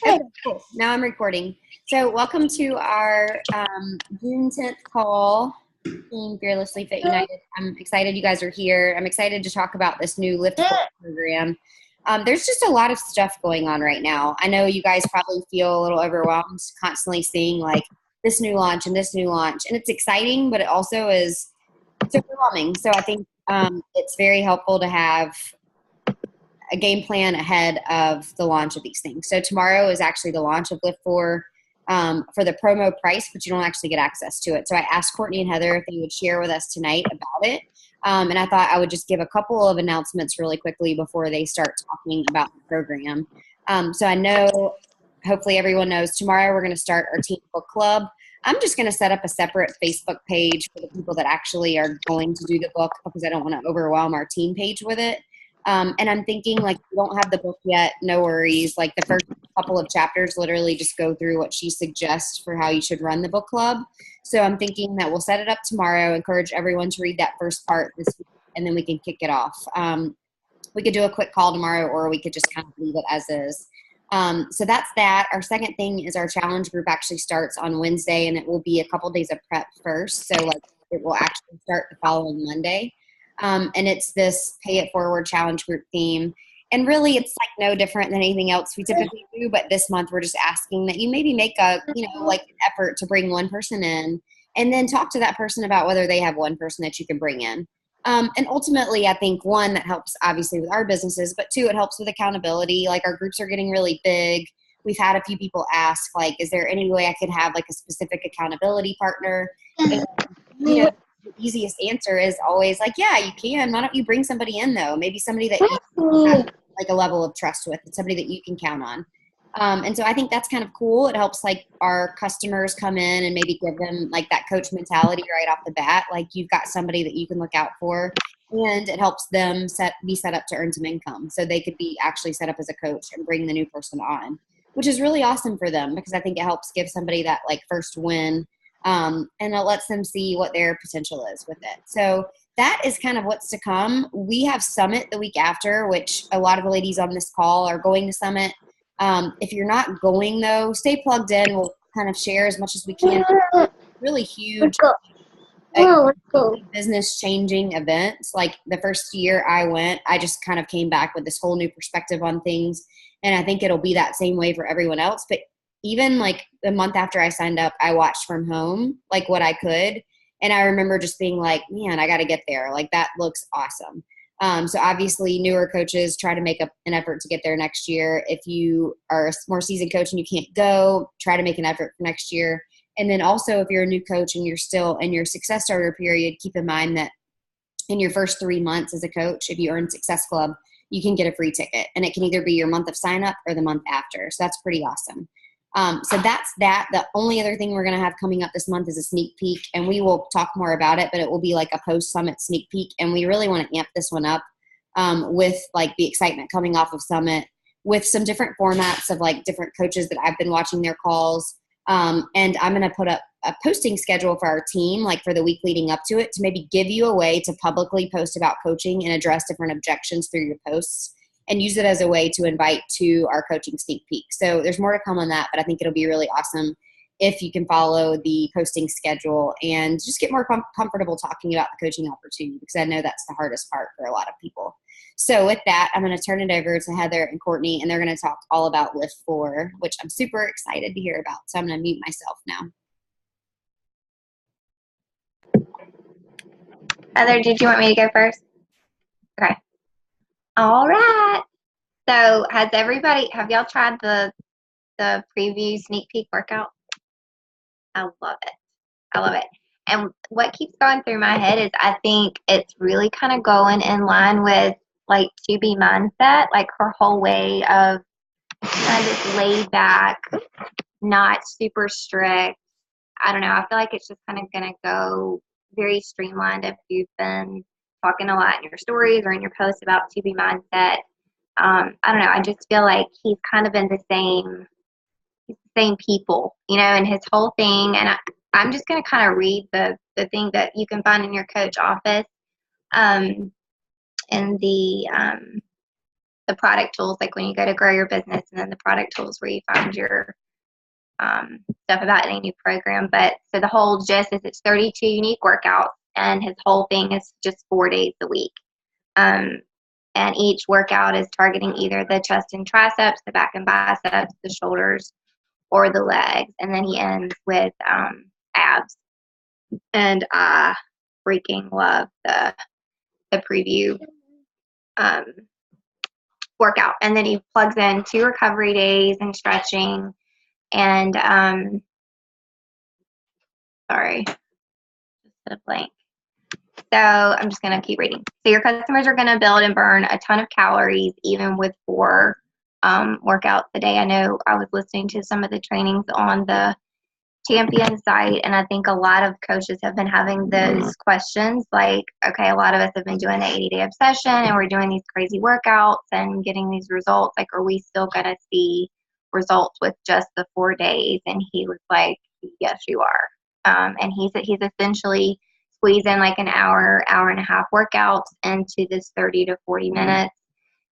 Okay, cool. Now I'm recording. So welcome to our June 10th call, Team Fearlessly Fit United. I'm excited you guys are here. I'm excited to talk about this new LIIFT4 program. There's just a lot of stuff going on right now. I know you guys probably feel a little overwhelmed constantly seeing like this new launch and this new launch. And it's exciting, but it also is it's overwhelming. So I think it's very helpful to have a game plan ahead of the launch of these things. So tomorrow is actually the launch of LIIFT4 for the promo price, but you don't actually get access to it. So I asked Courtney and Heather if they would share with us tonight about it. And I thought I would just give a couple of announcements really quickly before they start talking about the program. So I know, hopefully everyone knows, tomorrow we're going to start our team book club. I'm just going to set up a separate Facebook page for the people that actually are going to do the book because I don't want to overwhelm our team page with it. And I'm thinking, like, if you don't have the book yet, no worries. Like, the first couple of chapters literally just go through what she suggests for how you should run the book club. So I'm thinking that we'll set it up tomorrow, encourage everyone to read that first part this week, and then we can kick it off. We could do a quick call tomorrow, or we could just kind of leave it as is. So that's that. Our second thing is our challenge group actually starts on Wednesday, and it will be a couple days of prep first. So, like, it will actually start the following Monday. And it's this pay it forward challenge group theme. And really, it's like no different than anything else we typically do. But this month, we're just asking that you maybe make a, like an effort to bring one person in and then talk to that person about whether they have one person that you can bring in. And ultimately, I think, one, that helps obviously with our businesses, but two, it helps with accountability. Like, our groups are getting really big. We've had a few people ask, like, is there any way I could have like a specific accountability partner? And, the easiest answer is always like, yeah, you can. Why don't you bring somebody in, though? Maybe somebody that you have like a level of trust with, somebody that you can count on. And so I think that's kind of cool. It helps like our customers come in and maybe give them like that coach mentality right off the bat. Like, you've got somebody that you can look out for, and it helps them be set up to earn some income. So they could be actually set up as a coach and bring the new person on, which is really awesome for them because I think it helps give somebody that like first win. And it lets them see what their potential is with it. So that is kind of what's to come. We have Summit the week after, which a lot of the ladies on this call are going to Summit. If you're not going, though, stay plugged in. We'll kind of share as much as we can. Really huge business changing events. Like, the first year I went, I just kind of came back with this whole new perspective on things. And I think it'll be that same way for everyone else. But even like the month after I signed up, I watched from home, like what I could. And I remember just being like, man, I got to get there. Like, that looks awesome. So obviously newer coaches try to make an effort to get there next year. If you are a more seasoned coach and you can't go, try to make an effort for next year. And then also, if you're a new coach and you're still in your success starter period, keep in mind that in your first 3 months as a coach, if you earn Success Club, you can get a free ticket. And it can either be your month of sign up or the month after. So that's pretty awesome. So that's that. The only other thing we're going to have coming up this month is a sneak peek, and we will talk more about it, but it will be like a post-Summit sneak peek, and we really want to amp this one up with like the excitement coming off of Summit, with some different formats of like different coaches that I've been watching their calls. And I'm going to put up a posting schedule for our team, like for the week leading up to it, to maybe give you a way to publicly post about coaching and address different objections through your posts, and use it as a way to invite to our coaching sneak peek. So there's more to come on that, but I think it'll be really awesome if you can follow the posting schedule and just get more comfortable talking about the coaching opportunity, because I know that's the hardest part for a lot of people. So with that, I'm going to turn it over to Heather and Courtney, and they're going to talk all about LIIFT4, which I'm super excited to hear about. So I'm going to mute myself now. Heather, did you want me to go first? Okay. All right. So have y'all tried the preview sneak peek workout? I love it. I love it. And what keeps going through my head is I think it's really kind of going in line with like To Be mindset, like her whole way of kind of laid back, not super strict. I don't know. I feel like it's just kind of going to go very streamlined. If you've been talking a lot in your stories or in your posts about To Be mindset, I don't know. I just feel like he's kind of in the same people, and his whole thing. And I'm just going to kind of read the thing that you can find in your coach office, in the the product tools, like when you go to grow your business, and then the product tools where you find your stuff about any new program. But so the whole gist is it's 32 unique workouts, and his whole thing is just 4 days a week. And each workout is targeting either the chest and triceps, the back and biceps, the shoulders, or the legs. And then he ends with abs. And I freaking love the preview workout. And then he plugs in 2 recovery days and stretching. And sorry, just hit a blank. So I'm just going to keep reading. So your customers are going to build and burn a ton of calories, even with 4 workouts a day. I know I was listening to some of the trainings on the Champion site, and I think a lot of coaches have been having those questions like, okay, a lot of us have been doing the 80-day obsession, and we're doing these crazy workouts and getting these results. Like, are we still going to see results with just the 4 days? And he was like, yes, you are. And he's essentially squeezing like an hour and a half workouts into this 30 to 40 minutes,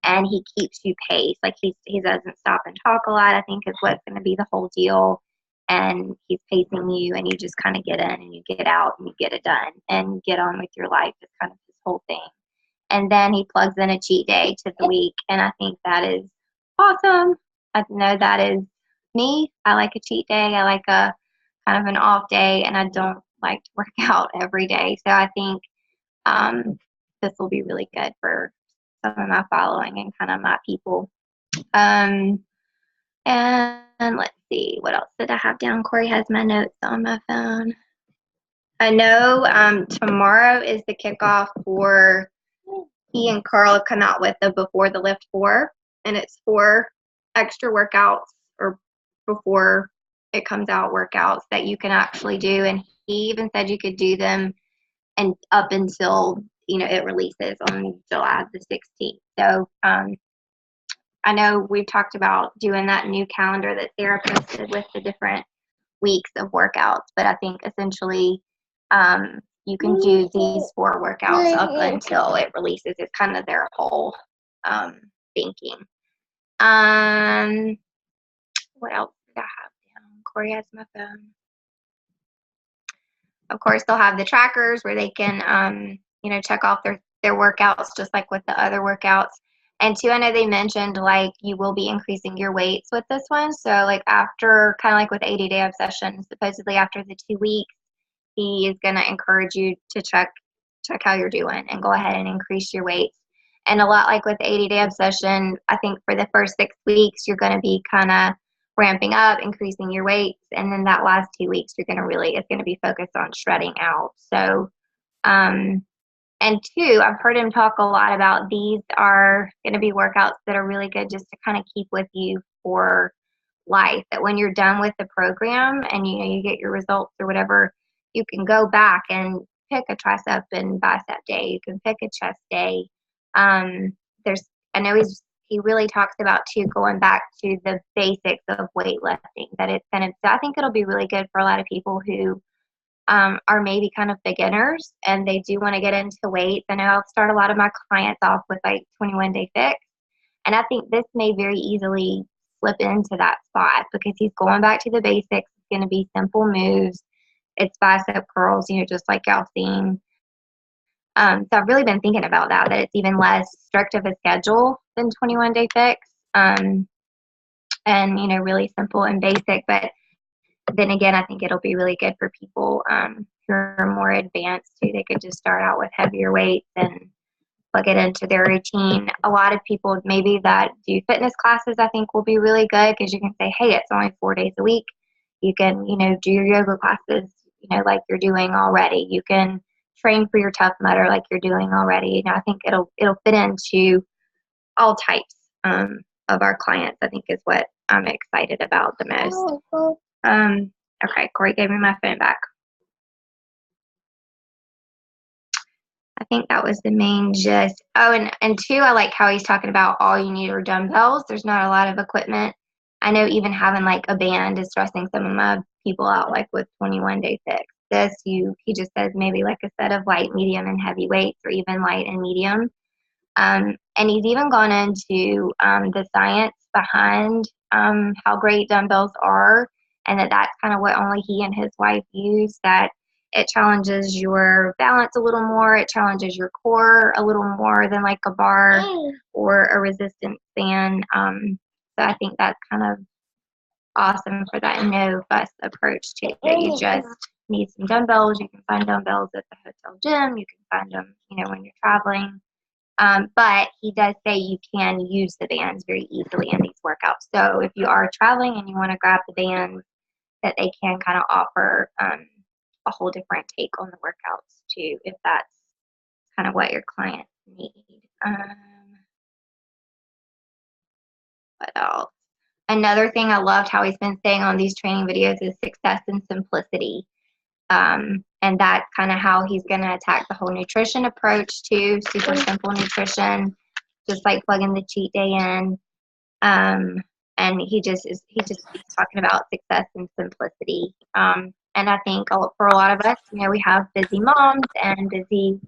and he keeps you paced. Like he doesn't stop and talk a lot, I think is what's going to be the whole deal. And he's pacing you, and you just kind of get in and you get out and you get it done and get on with your life. It's kind of his whole thing. And then he plugs in a cheat day to the week, and I think that is awesome. I know that is me. I like a cheat day. I like a kind of an off day, and I don't like to work out every day. So I think this will be really good for some of my following and kind of my people. And let's see, what else did I have down? Corey has my notes on my phone. I know tomorrow is the kickoff for, he and Carl have come out with the Before the LIIFT4, and it's 4 extra workouts, or before it comes out workouts that you can actually do. And he even said you could do them and up until, it releases on July the 16th. So I know we've talked about doing that new calendar that Sarah posted with the different weeks of workouts, but I think essentially you can do these 4 workouts up until it releases. It's kind of their whole thinking. What else did I have down? Corey has my phone. Of course, they'll have the trackers where they can, check off their workouts just like with the other workouts. And 2, I know they mentioned like you will be increasing your weights with this one. So like after, kind of like with 80-day obsession, supposedly after the 2 weeks, he is going to encourage you to check how you're doing and go ahead and increase your weights. And a lot like with 80-day obsession, I think for the first 6 weeks, you're going to be kind of ramping up, increasing your weights. And then that last 2 weeks, it's going to be focused on shredding out. So, and 2, I've heard him talk a lot about these are going to be workouts that are really good just to kind of keep with you for life. That when you're done with the program and you get your results or whatever, you can go back and pick a tricep and bicep day. You can pick a chest day. I know he really talks about too going back to the basics of weightlifting. That it's so I think it'll be really good for a lot of people who are maybe kind of beginners and they do want to get into weights. I know I'll start a lot of my clients off with like 21-day fix, and I think this may very easily slip into that spot because he's going back to the basics. It's going to be simple moves. It's bicep curls, just like y'all seen. So I've really been thinking about that it's even less strict of a schedule than 21-day fix, and really simple and basic. But then again, I think it'll be really good for people who are more advanced too. They could just start out with heavier weights and plug it into their routine. A lot of people maybe that do fitness classes, I think, will be really good because you can say, hey, it's only 4 days a week. You can, do your yoga classes, like you're doing already. You can train for your Tough Mudder like you're doing already. I think it'll fit into all types of our clients, I think is what I'm excited about the most. Okay, Corey gave me my phone back. I think that was the main gist. Oh, and 2, I like how he's talking about all you need are dumbbells. There's not a lot of equipment. I know even having like a band is stressing some of my people out, like with 21-day fix. He just says maybe like a set of light, medium, and heavy weights, or even light and medium. And he's even gone into the science behind how great dumbbells are, and that's kind of what only he and his wife use, that it challenges your balance a little more, it challenges your core a little more than like a bar or a resistance band. So I think that's kind of awesome for that no-fuss approach to it. You just need some dumbbells. You can find dumbbells at the hotel gym. You can find them, when you're traveling. But he does say you can use the bands very easily in these workouts. So if you are traveling and you want to grab the bands, that they can kind of offer a whole different take on the workouts too, if that's kind of what your clients need. What else? Another thing I loved how he's been saying on these training videos is success and simplicity. And that's kind of how he's going to attack the whole nutrition approach too. Super simple nutrition, just like plugging the cheat day in. And he just keeps talking about success and simplicity. And I think for a lot of us, we have busy moms and busy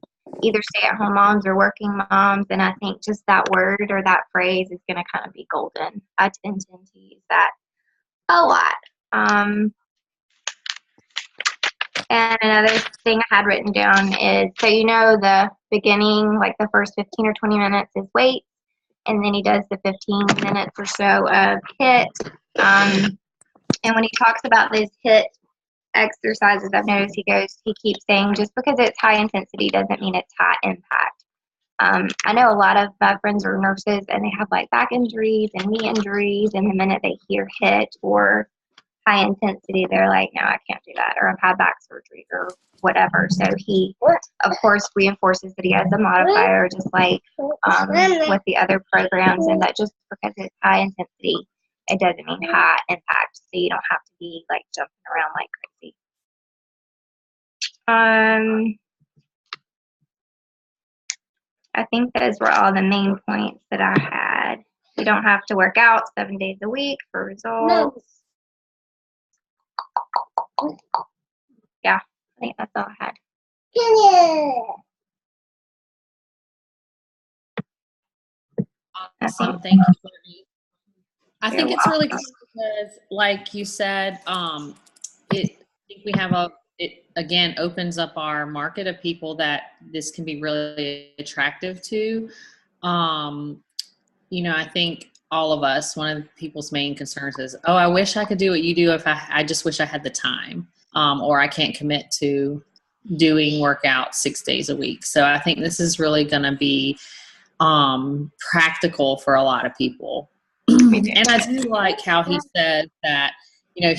either stay-at-home moms or working moms, and I think just that word or that phrase is going to kind of be golden. I tend to use that a lot. And another thing I had written down is, so the beginning, like the first 15 or 20 minutes is weight, and then he does the 15 minutes or so of HIIT. And when he talks about these HIIT exercises, I've noticed he keeps saying just because it's high intensity doesn't mean it's high impact. I know a lot of my friends are nurses and they have like back injuries and knee injuries, and the minute they hear HIIT or high intensity, they're like, no, I can't do that, or I've had back surgery or whatever. So he, of course, reinforces that he has a modifier, just like with the other programs, and that just because it's high intensity, it doesn't mean high impact. So you don't have to be like jumping around like crazy. I think those were all the main points that I had. You don't have to work out 7 days a week for results. No. Yeah, I think that's all I had. Awesome. Thank you, Courtney. I think it's really cool because, like you said, I think we have it again opens up our market of people that this can be really attractive to. I think all of us, one of people's main concerns is, oh, I wish I could do what you do. I just wish I had the time, or I can't commit to doing workout 6 days a week. So I think this is really going to be practical for a lot of people. And I do like how he said that, you're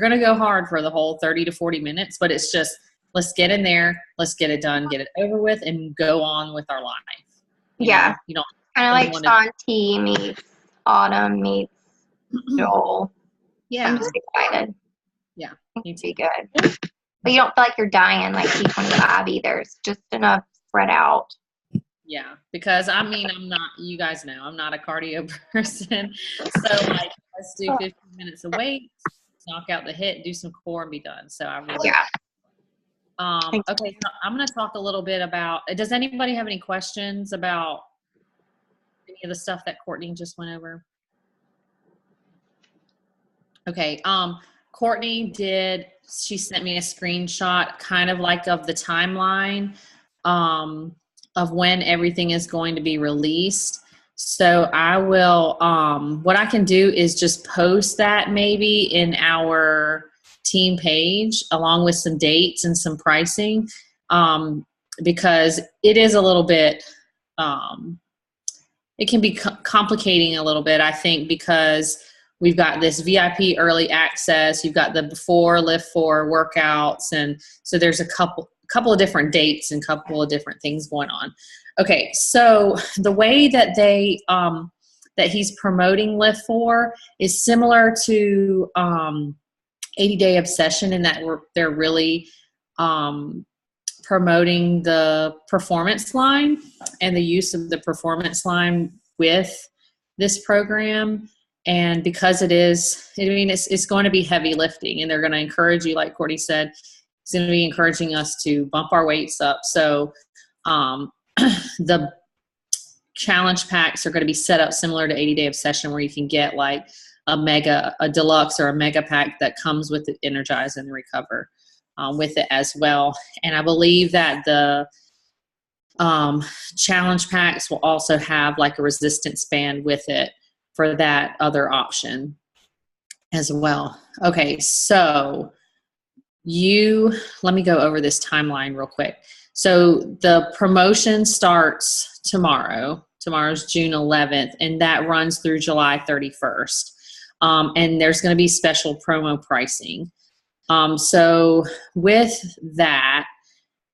going to go hard for the whole 30 to 40 minutes, but it's just, let's get in there, let's get it done, get it over with, and go on with our life. Yeah. You don't kind of like Sean T meets Autumn meets Joel. Yeah. I'm just excited. Yeah. It'd be good. But you don't feel like you're dying like T25 either. It's just enough spread out. Yeah, because I'm not, you guys know, I'm not a cardio person. So like, let's do 15 minutes of weight, knock out the HIIT, do some core, and be done. So I really, okay, so I'm going to talk a little bit about, does anybody have any questions about any of the stuff that Courtney just went over? Okay, Courtney she sent me a screenshot kind of like of the timeline of when everything is going to be released. So I will, what I can do is just post that maybe in our team page along with some dates and some pricing, because it is a little bit, it can be complicating a little bit, I think, because we've got this VIP early access, you've got the before LIIFT4 workouts, and so there's a couple of different dates and couple of different things going on. Okay, so the way that that he's promoting LIIFT4 is similar to 80 Day Obsession in that they're really promoting the performance line and the use of the performance line with this program. And because it's going to be heavy lifting, and they're going to encourage you, like Courtney said, it's going to be encouraging us to bump our weights up. So the challenge packs are going to be set up similar to 80 Day Obsession, where you can get like a deluxe or a mega pack that comes with the Energize and the Recover with it as well. And I believe that the challenge packs will also have like a resistance band with it for that other option as well. Okay, so let me go over this timeline real quick. So the promotion starts tomorrow. Tomorrow's June 11th, and that runs through July 31st. And there's going to be special promo pricing. So with that,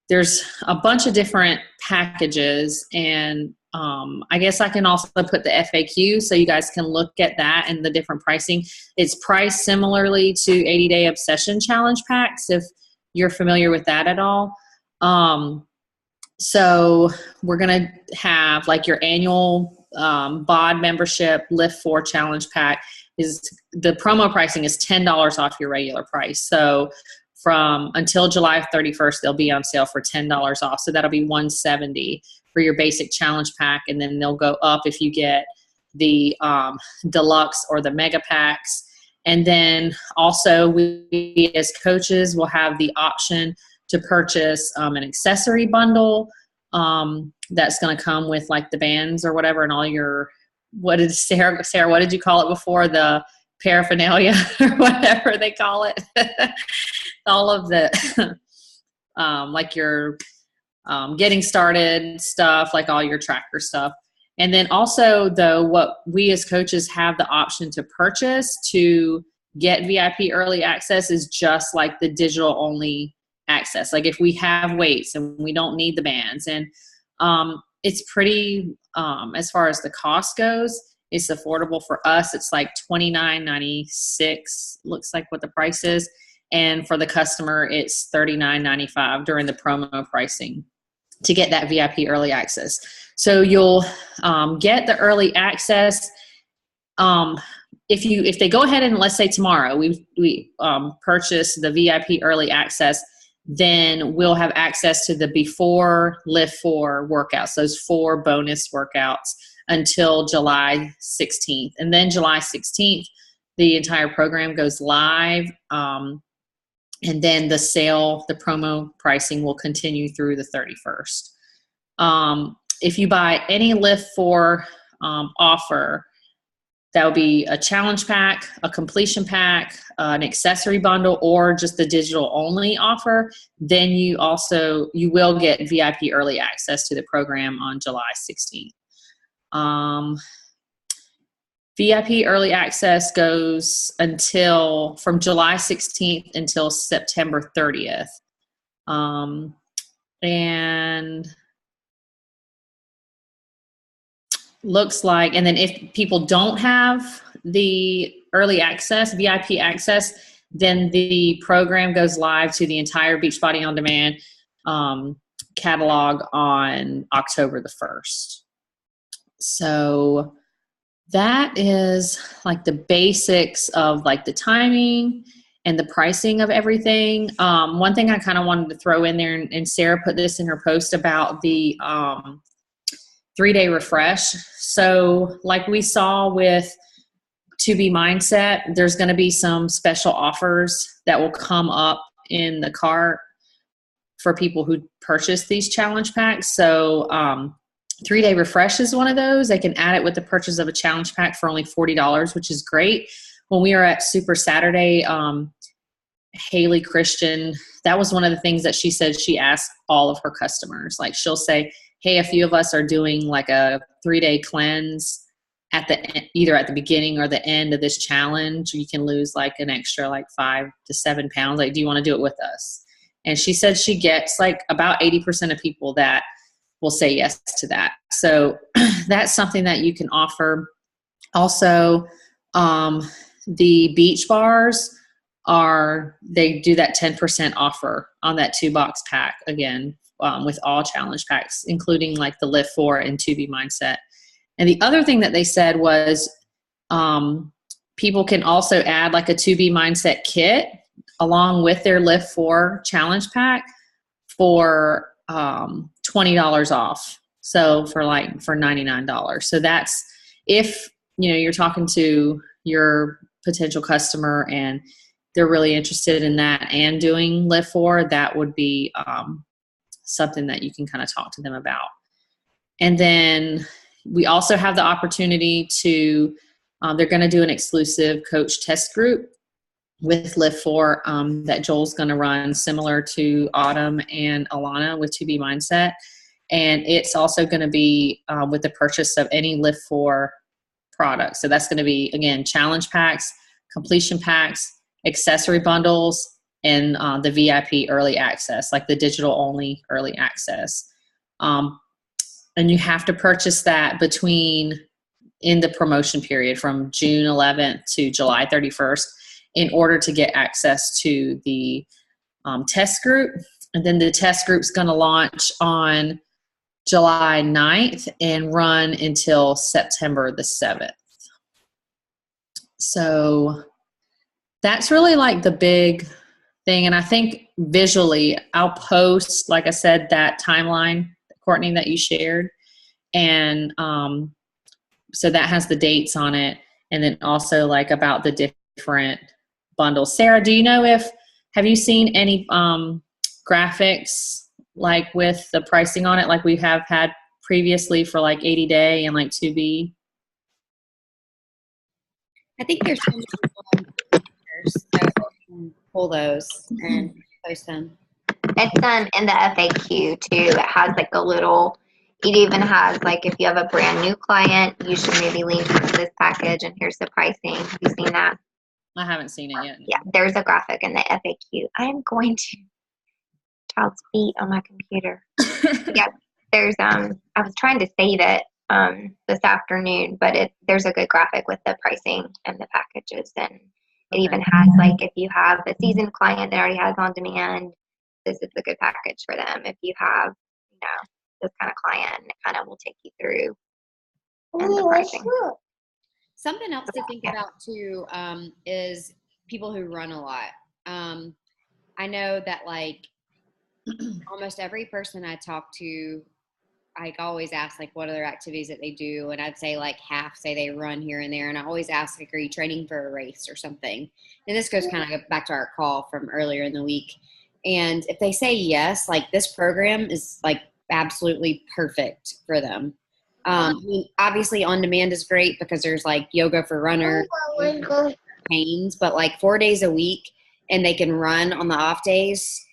there's a bunch of different packages, and I guess I can also put the FAQ so you guys can look at that and the different pricing. It's priced similarly to 80 Day Obsession Challenge packs, if you're familiar with that at all. So we're going to have like your annual BOD membership LIIFT4 Challenge pack. The promo pricing is $10 off your regular price. So from until July 31st, they'll be on sale for $10 off. So that'll be $170 for your basic challenge pack. And then they'll go up if you get the deluxe or the mega packs. And then also we as coaches will have the option to purchase an accessory bundle that's going to come with like the bands or whatever, and all your, what did Sarah, what did you call it before? The paraphernalia or whatever they call it. All of the like your getting started stuff, like all your tracker stuff. And then also though, what we as coaches have the option to purchase to get VIP early access is just like the digital only access. Like if we have weights and we don't need the bands, and it's pretty as far as the cost goes, it's affordable for us. It's like $29.96 looks like what the price is, and for the customer it's $39.95 during the promo pricing to get that VIP early access. So you'll get the early access if they go ahead and let's say tomorrow we purchase the VIP early access, then we'll have access to the before LIIFT4 workouts, those 4 bonus workouts until July 16th. And then July 16th, the entire program goes live. And then the promo pricing will continue through the 31st. If you buy any LIIFT4 offer, that would be a challenge pack, a completion pack, an accessory bundle, or just the digital only offer, then you will get VIP early access to the program on July 16th. VIP early access goes from July 16th until September 30th. And looks like, and then if people don't have the early access, VIP access, then the program goes live to the entire Beachbody On Demand catalog on October the 1st. So that is like the basics of like the timing and the pricing of everything. One thing I kind of wanted to throw in there, and Sarah put this in her post about the 3-day refresh. So like we saw with To Be Mindset, there's going to be some special offers that will come up in the cart for people who purchase these challenge packs. So 3-day refresh is one of those. They can add it with the purchase of a challenge pack for only $40, which is great. When we were at Super Saturday, Haley Christian, that was one of the things that she said she asked all of her customers. Like she'll say, hey, a few of us are doing like a 3-day cleanse either at the beginning or the end of this challenge. You can lose like an extra like 5 to 7 pounds. Like, do you want to do it with us? And she said she gets like about 80% of people that will say yes to that. So that's something that you can offer. Also, the beach bars they do that 10% offer on that 2-box pack again, with all challenge packs, including like the LIIFT4 and To Be Mindset. And the other thing that they said was people can also add like a To Be Mindset kit along with their LIIFT4 challenge pack for $20 off. So for $99. So that's if, you're talking to your potential customer and they're really interested in that and doing LIIFT4, that would be something that you can kind of talk to them about. And then we also have the opportunity to, they're going to do an exclusive coach test group with LIIFT4 that Joel's going to run, similar to Autumn and Alana with 2B Mindset. And it's also going to be with the purchase of any LIIFT4 product. So that's going to be, again, challenge packs, completion packs, accessory bundles, and the VIP early access, like the digital only early access. And you have to purchase that in the promotion period from June 11th to July 31st in order to get access to the test group. And then the test group's going to launch on July 9th and run until September the 7th. So that's really like the big thing. And I think visually I'll post, like I said, that timeline, Courtney, that you shared. And so that has the dates on it. And then also like about the different bundles. Sarah, do you know have you seen any graphics like with the pricing on it, like we have had previously for like 80 day and like 2B? I think there's some pictures, so I can pull those and post them. It's done in the FAQ too. It has like a little, it even has like if you have a brand new client, you should maybe lean towards this package and here's the pricing. Have you seen that? I haven't seen it yet. Yeah, there's a graphic in the FAQ. I am going to child's feet on my computer. Yeah, there's I was trying to save it this afternoon, but there's a good graphic with the pricing and the packages, and it even has like if you have a seasoned client that already has on demand, this is a good package for them. If you have, this kind of client, it kind of will take you through and the pricing. Something else to think about too is people who run a lot. I know that like almost every person I talk to, I always ask like what are their activities that they do, and I'd say like half say they run here and there, and I always ask like, are you training for a race or something? And this goes kind of back to our call from earlier in the week. And if they say yes, like this program is like absolutely perfect for them. I mean, obviously on demand is great because there's like yoga for runners, pains, but like 4 days a week and they can run on the off days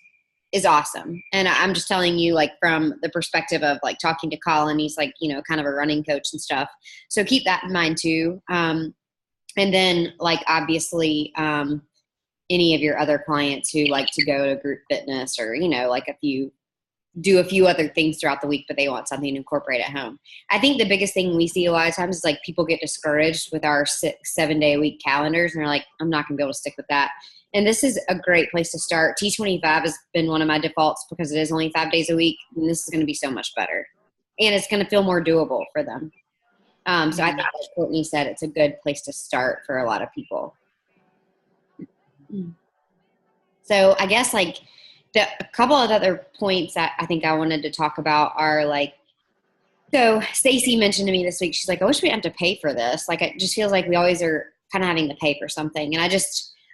is awesome. And I'm just telling you like from the perspective of like talking to Colin, he's like, kind of a running coach and stuff. So keep that in mind too. And then like obviously any of your other clients who like to go to group fitness or, like if you do a few other things throughout the week, but they want something to incorporate at home. I think the biggest thing we see a lot of times is like people get discouraged with our 6-7 day a week calendars and they're like, I'm not gonna be able to stick with that. And this is a great place to start. T25 has been one of my defaults because it is only 5 days a week. And this is going to be so much better. And it's going to feel more doable for them. So I think like Courtney said, it's a good place to start for a lot of people. So I guess like a couple of other points that I think I wanted to talk about are like, so Stacy mentioned to me this week, she's like, I wish we didn't have to pay for this. Like, it just feels like we always are kind of having to pay for something. And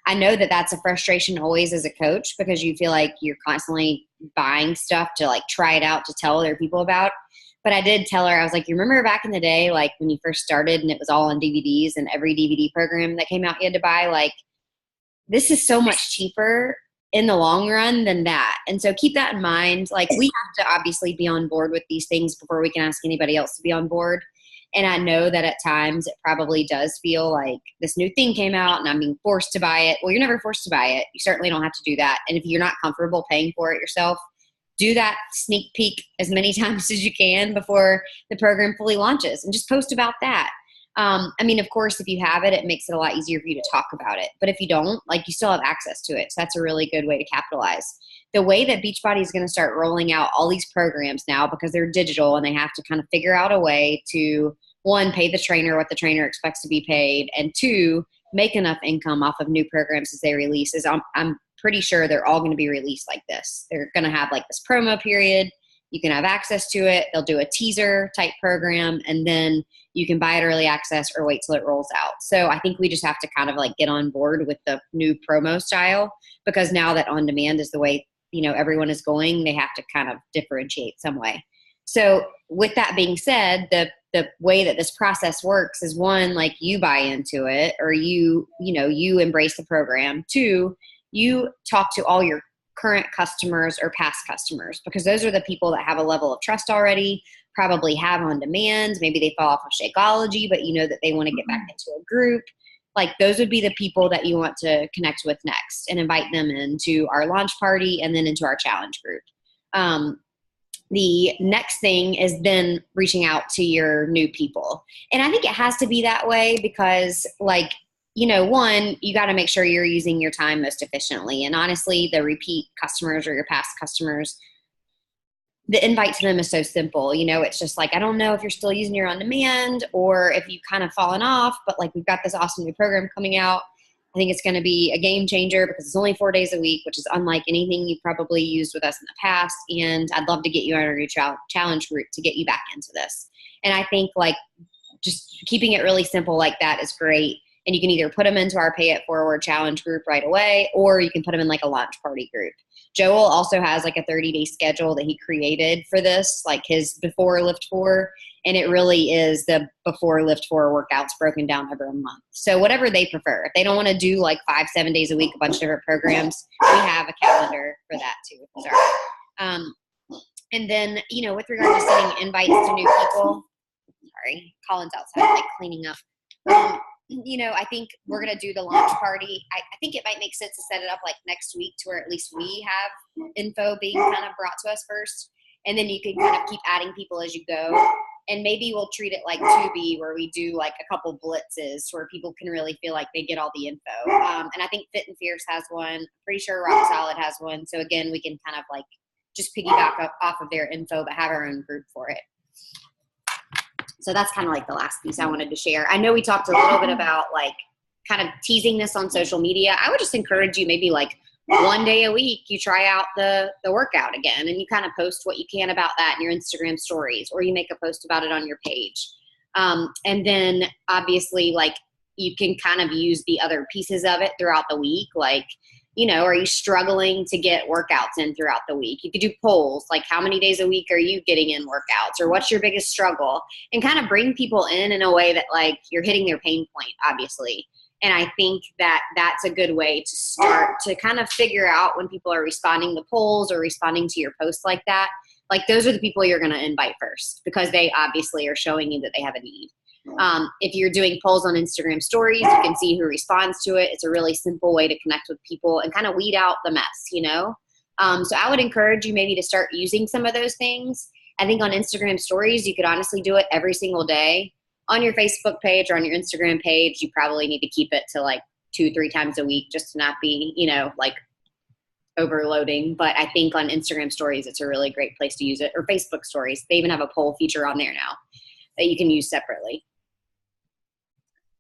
I know that that's a frustration always as a coach because you feel like you're constantly buying stuff to like try it out to tell other people about. But I did tell her, I was like, you remember back in the day, like when you first started and it was all on DVDs and every DVD program that came out you had to buy, like this is so much cheaper in the long run than that. And so keep that in mind. Like we have to obviously be on board with these things before we can ask anybody else to be on board. And I know that at times it probably does feel like this new thing came out and I'm being forced to buy it. Well, you're never forced to buy it. You certainly don't have to do that. And if you're not comfortable paying for it yourself, do that sneak peek as many times as you can before the program fully launches and just post about that. I mean, of course, if you have it, it makes it a lot easier for you to talk about it. But if you don't, like you still have access to it. So that's a really good way to capitalize. The way that Beachbody is going to start rolling out all these programs now because they're digital and they have to kind of figure out a way to, one, pay the trainer what the trainer expects to be paid, and two, make enough income off of new programs as they release. I'm pretty sure they're all going to be released like this. They're going to have like this promo period. You can have access to it. They'll do a teaser type program, and then you can buy it early access or wait till it rolls out. So I think we just have to kind of like get on board with the new promo style, because now that on demand is the way, everyone is going, they have to kind of differentiate some way. So with that being said, the way that this process works is, one, like you buy into it, or you embrace the program. Two, you talk to all your current customers or past customers, because those are the people that have a level of trust already, probably have on demand. Maybe they fall off of Shakeology, but that they want to get back into a group. Like, those would be the people that you want to connect with next and invite them into our launch party and then into our challenge group. The next thing is then reaching out to your new people. And I think it has to be that way because, one, you got to make sure you're using your time most efficiently. And honestly, the repeat customers or your past customers, the invite to them is so simple. It's just like, I don't know if you're still using your on demand or if you've kind of fallen off, but like, we've got this awesome new program coming out. I think it's going to be a game changer because it's only 4 days a week, which is unlike anything you've probably used with us in the past. And I'd love to get you on our new challenge group to get you back into this. And I think like just keeping it really simple like that is great. And you can either put them into our Pay It Forward challenge group right away, or you can put them in like a launch party group. Joel also has like a 30-day schedule that he created for this, like his before LIIFT4. And it really is the before LIIFT4 workouts broken down over a month. So whatever they prefer. If they don't want to do like 5-7 days a week, a bunch of different programs, we have a calendar for that too. Sorry. And then, with regard to sending invites to new people, sorry, Colin's outside like cleaning up. I think we're going to do the launch party. I think it might make sense to set it up like next week to where at least we have info being kind of brought to us first. And then you can kind of keep adding people as you go. And maybe we'll treat it like 2B, where we do like a couple blitzes where people can really feel like they get all the info. And I think Fit and Fierce has one. I'm pretty sure Rock Solid has one. So again, we can kind of like just piggyback up off of their info, but have our own group for it. So that's kind of like the last piece I wanted to share. I know we talked a little bit about like kind of teasing this on social media. I would just encourage you, maybe like 1 day a week, you try out the workout again, and you kind of post what you can about that in your Instagram stories, or you make a post about it on your page. And then obviously like you can kind of use the other pieces of it throughout the week. Like, are you struggling to get workouts in throughout the week? You could do polls, like how many days a week are you getting in workouts, or what's your biggest struggle, and kind of bring people in a way that like you're hitting their pain point, obviously. And I think that that's a good way to start to kind of figure out when people are responding to polls or responding to your posts like that. Like, those are the people you're going to invite first, because they obviously are showing you that they have a need. If you're doing polls on Instagram stories, you can see who responds to it. It's a really simple way to connect with people and kind of weed out the mess, So I would encourage you maybe to start using some of those things. I think on Instagram stories, you could honestly do it every single day. On your Facebook page or on your Instagram page, you probably need to keep it to like 2-3 times a week just to not be, like overloading. But I think on Instagram stories, it's a really great place to use it, or Facebook stories. They even have a poll feature on there now that you can use separately.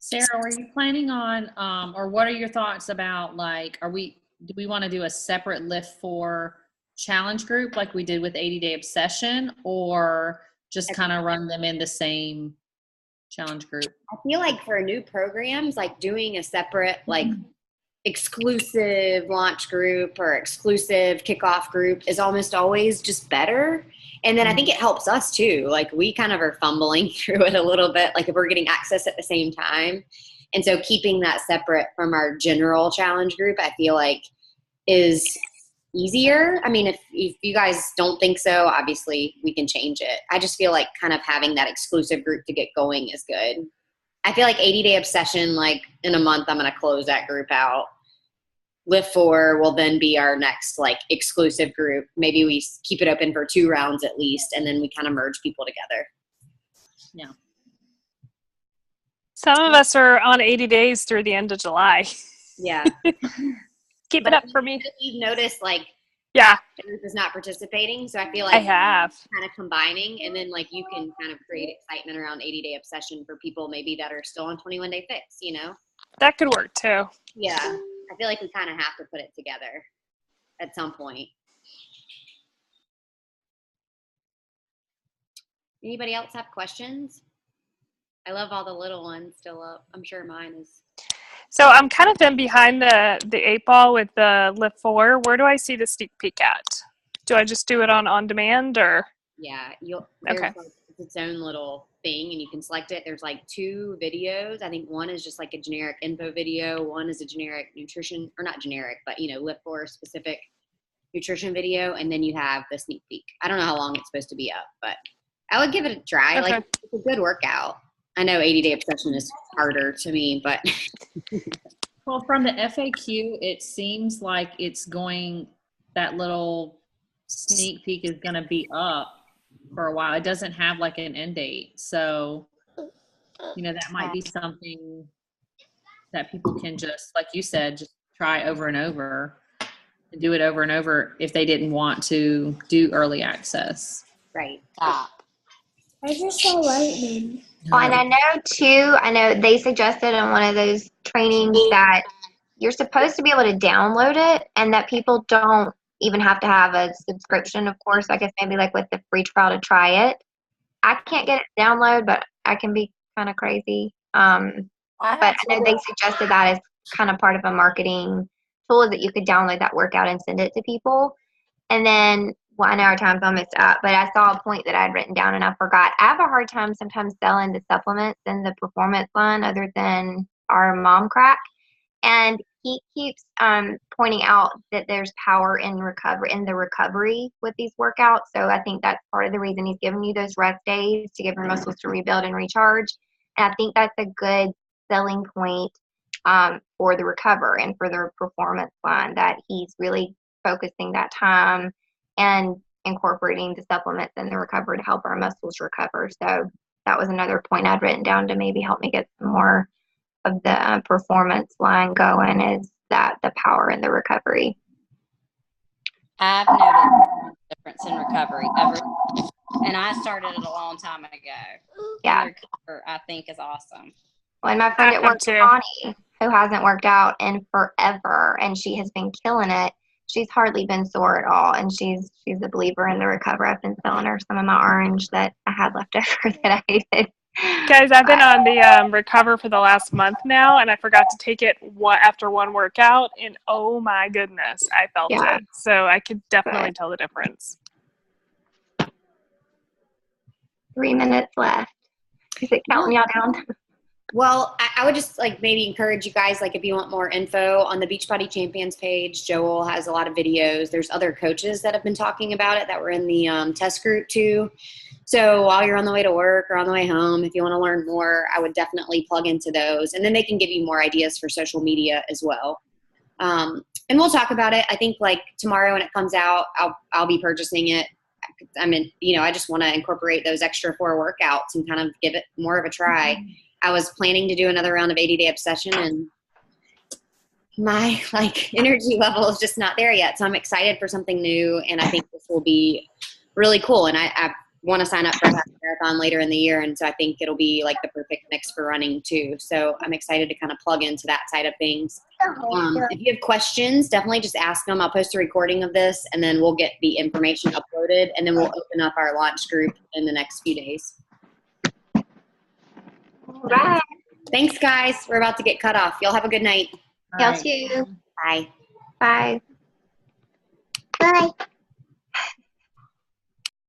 Sarah, were you planning on, or what are your thoughts about like, do we want to do a separate LIIFT4 challenge group like we did with 80-Day Obsession, or just kind of run them in the same challenge group? I feel like for new programs, like doing a separate, like exclusive launch group or exclusive kickoff group is almost always just better. And then I think it helps us too. Like, we kind of are fumbling through it a little bit, like if we're getting access at the same time. And so keeping that separate from our general challenge group, I feel like is easier. I mean, if you guys don't think so, obviously we can change it. I just feel like kind of having that exclusive group to get going is good. I feel like 80-Day Obsession, like in a month, I'm going to close that group out. LIIFT4 will then be our next like exclusive group. Maybe we keep it open for 2 rounds at least, and then we kind of merge people together. Yeah. Some of us are on 80 days through the end of July. Yeah. Keep it up for me. You've noticed like Yeah, the group is not participating, so I feel like I have. kind of combining, and then like you can kind of create excitement around 80-Day Obsession for people maybe that are still on 21-Day Fix, That could work too. Yeah. I feel like we kind of have to put it together at some point. Anybody else have questions? I love all the little ones still up. I'm sure mine is. So I'm kind of in behind the 8 ball with the LIIFT4. Where do I see the sneak peek at? Do I just do it on demand or? Yeah, Okay. there's like its own little thing, and you can select it. There's like 2 videos. I think one is just like a generic info video. One is a generic nutrition, or not generic, but LIIFT4 specific nutrition video, and then you have the sneak peek. I don't know how long it's supposed to be up, but I would give it a try. Okay. Like, it's a good workout. I know 80-day obsession is harder to me, but Well, from the FAQ, it seems like that little sneak peek is going to be up for a while. It doesn't have like an end date. So, that might be something that people can just, like you said, just try over and over and do it over and over if they didn't want to do early access. right. I just saw lightning. Oh, and I know they suggested in one of those trainings that you're supposed to be able to download it and that people don't even have to have a subscription, of course. I guess maybe like with the free trial to try it. I can't get it to download, but I can be kind of crazy. But I know they suggested that as kind of part of a marketing tool, that you could download that workout and send it to people. And then, well, I know our time's almost up, but I saw a point that I'd written down and I forgot. I have a hard time sometimes selling the supplements in the performance line other than our mom crack. And he keeps pointing out that there's power in the recovery with these workouts. So I think that's part of the reason he's giving you those rest days to give your muscles to rebuild and recharge. And I think that's a good selling point for the recover and for the performance line, that he's really focusing that time and incorporating the supplements and the recovery to help our muscles recover. So that was another point I'd written down to maybe help me get some more of the performance line going, is that the power in the recovery. I've noticed a difference in recovery and I started it a long time ago. Yeah. And the recover, I think, is awesome. Well, my friend I at have work, too. Connie, who hasn't worked out in forever, and she has been killing it. She's hardly been sore at all, and she's a believer in the recover. I've been selling her some of my orange that I had left over that I hated. Guys, I've been on the recover for the last month now, and I forgot to take it after one workout, and oh my goodness, I felt Yeah. it. So I could definitely tell the difference. 3 minutes left. Is it counting y'all down? Well, I would just like maybe encourage you guys, like if you want more info on the Beachbody Champions page, Joel has a lot of videos. There's other coaches that have been talking about it that were in the test group too. So while you're on the way to work or on the way home, if you want to learn more, I would definitely plug into those. And then they can give you more ideas for social media as well. And we'll talk about it. I think like tomorrow when it comes out, I'll be purchasing it. I mean, I just want to incorporate those extra 4 workouts and kind of give it more of a try. I was planning to do another round of 80-day obsession, and my energy level is just not there yet. So I'm excited for something new, and I think this will be really cool. And I want to sign up for a half marathon later in the year, and so I think it'll be like the perfect mix for running too. So I'm excited to kind of plug into that side of things. If you have questions, definitely just ask them. I'll post a recording of this, and then we'll get the information uploaded, and then we'll open up our launch group in the next few days. All right. Thanks, guys. We're about to get cut off. Y'all have a good night. Y'all too. Bye. Bye. Bye.